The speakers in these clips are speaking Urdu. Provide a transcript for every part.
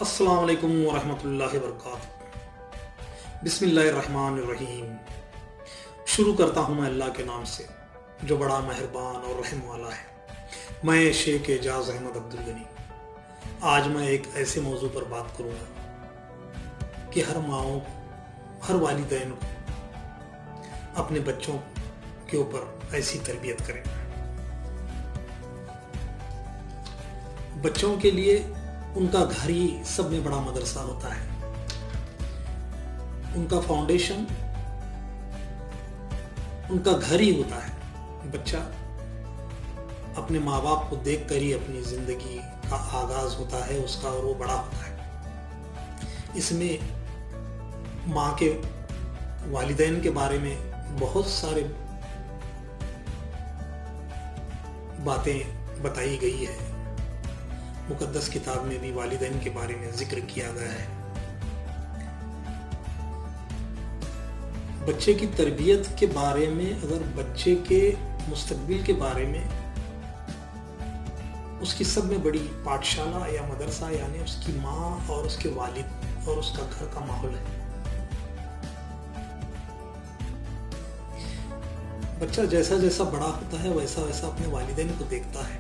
السلام علیکم ورحمۃ اللہ وبرکاتہ۔ بسم اللہ الرحمن الرحیم۔ شروع کرتا ہوں میں اللہ کے نام سے جو بڑا مہربان اور رحم والا ہے۔ میں شیخ اعجاز احمد عبدالغنی۔ آج میں ایک ایسے موضوع پر بات کروں گا کہ ہر ماؤں ہر والدین کو اپنے بچوں کے اوپر ایسی تربیت کریں۔ بچوں کے لیے ان کا گھر ہی سب میں بڑا مدرسہ ہوتا ہے۔ ان کا فاؤنڈیشن ان کا گھر ہی ہوتا ہے۔ بچہ اپنے ماں باپ کو دیکھ کر ہی اپنی زندگی کا آغاز ہوتا ہے اس کا، اور وہ بڑا ہوتا ہے۔ اس میں ماں کے والدین کے بارے میں بہت سارے باتیں بتائی گئی ہے۔ مقدس کتاب میں بھی والدین کے بارے میں ذکر کیا گیا ہے۔ بچے کی تربیت کے بارے میں، اگر بچے کے مستقبل کے بارے میں، اس کی سب میں بڑی پاٹھشالہ یا مدرسہ یعنی اس کی ماں اور اس کے والد اور اس کا گھر کا ماحول ہے۔ بچہ جیسا جیسا بڑا ہوتا ہے ویسا ویسا اپنے والدین کو دیکھتا ہے۔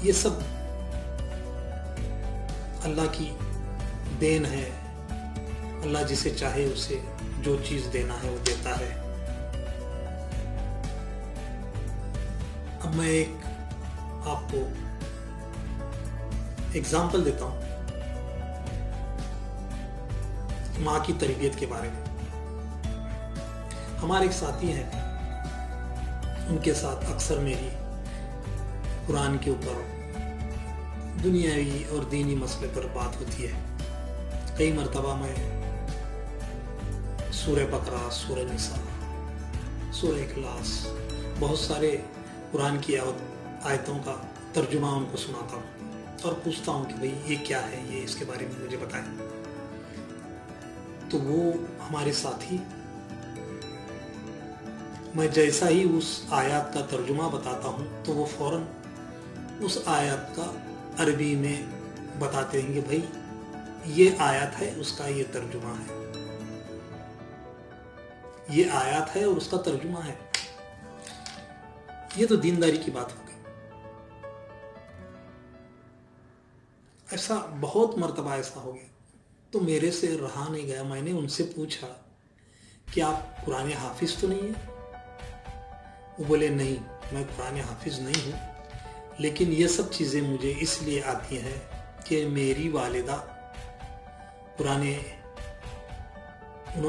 یہ سب اللہ کی دین ہے۔ اللہ جسے چاہے اسے جو چیز دینا ہے وہ دیتا ہے۔ اب میں ایک آپ کو اگزامپل دیتا ہوں ماں کی تربیت کے بارے میں۔ ہمارے ایک ساتھی ہیں، ان کے ساتھ اکثر میری قرآن کے اوپر دنیاوی اور دینی مسئلے پر بات ہوتی ہے۔ کئی مرتبہ میں سورہ بقرہ، سورہ نساء، سورہ اخلاص، بہت سارے قرآن کی آیتوں کا ترجمہ ان کو سناتا ہوں اور پوچھتا ہوں کہ بھئی یہ کیا ہے، یہ اس کے بارے میں مجھے بتائیں۔ تو وہ ہمارے ساتھی میں جیسا ہی اس آیات کا ترجمہ بتاتا ہوں تو وہ فوراً اس آیات کا عربی میں بتاتے ہیں کہ بھائی یہ آیات ہے، اس کا یہ ترجمہ ہے، یہ آیات ہے اور اس کا ترجمہ ہے۔ یہ تو دینداری کی بات ہو گئی۔ ایسا بہت مرتبہ ایسا ہو گیا تو میرے سے رہا نہیں گیا۔ میں نے ان سے پوچھا کہ آپ قرآن حافظ تو نہیں ہیں؟ وہ بولے نہیں، میں قرآن حافظ نہیں ہوں، لیکن یہ سب چیزیں مجھے اس لیے آتی ہیں کہ میری والدہ انہوں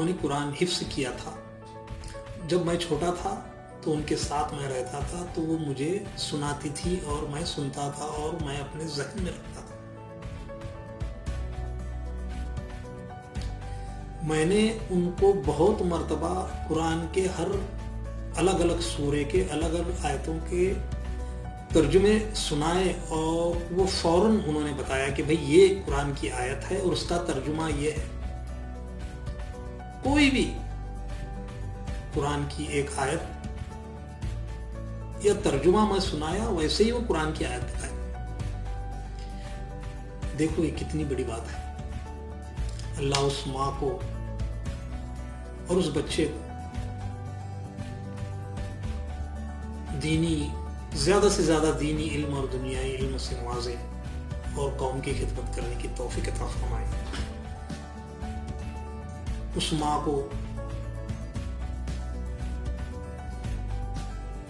نے قرآن حفظ کیا تھا۔ جب میں چھوٹا تھا تو ان کے ساتھ میں رہتا تھا تو وہ مجھے سناتی تھی اور میں سنتا تھا اور میں اپنے ذہن میں رکھتا تھا۔ میں نے ان کو بہت مرتبہ قرآن کے ہر الگ الگ سورے کے الگ الگ آیتوں کے ترجمے سنائے اور وہ فوراً انہوں نے بتایا کہ بھئی یہ قرآن کی آیت ہے اور اس کا ترجمہ یہ ہے۔ کوئی بھی قرآن کی ایک آیت یا ترجمہ میں سنایا ویسے ہی وہ قرآن کی آیت بتائی۔ دیکھو یہ کتنی بڑی بات ہے۔ اللہ اس ماں کو اور اس بچے کو زیادہ سے زیادہ دینی علم اور دنیائی علم سے نوازے اور قوم کی خدمت کرنے کی توفیق عطا فرمائے۔ اس ماں کو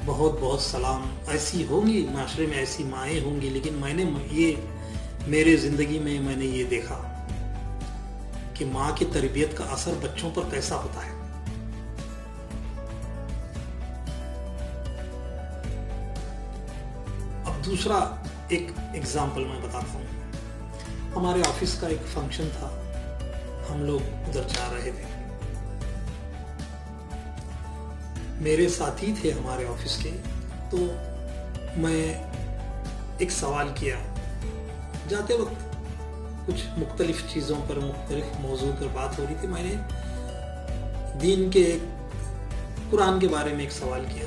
بہت بہت سلام۔ ایسی ہوں گی معاشرے میں، ایسی مائیں ہوں گی، لیکن میں نے میرے زندگی میں میں نے یہ دیکھا کہ ماں کی تربیت کا اثر بچوں پر کیسا ہوتا ہے۔ دوسرا ایک ایگزامپل میں بتاتا ہوں۔ ہمارے آفس کا ایک فنکشن تھا، ہم لوگ ادھر جا رہے تھے۔ میرے ساتھی تھے ہمارے آفس کے، تو میں ایک سوال کیا جاتے وقت، کچھ مختلف چیزوں پر مختلف موضوع پر بات ہو رہی تھی۔ میں نے دین کے قرآن کے بارے میں ایک سوال کیا۔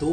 2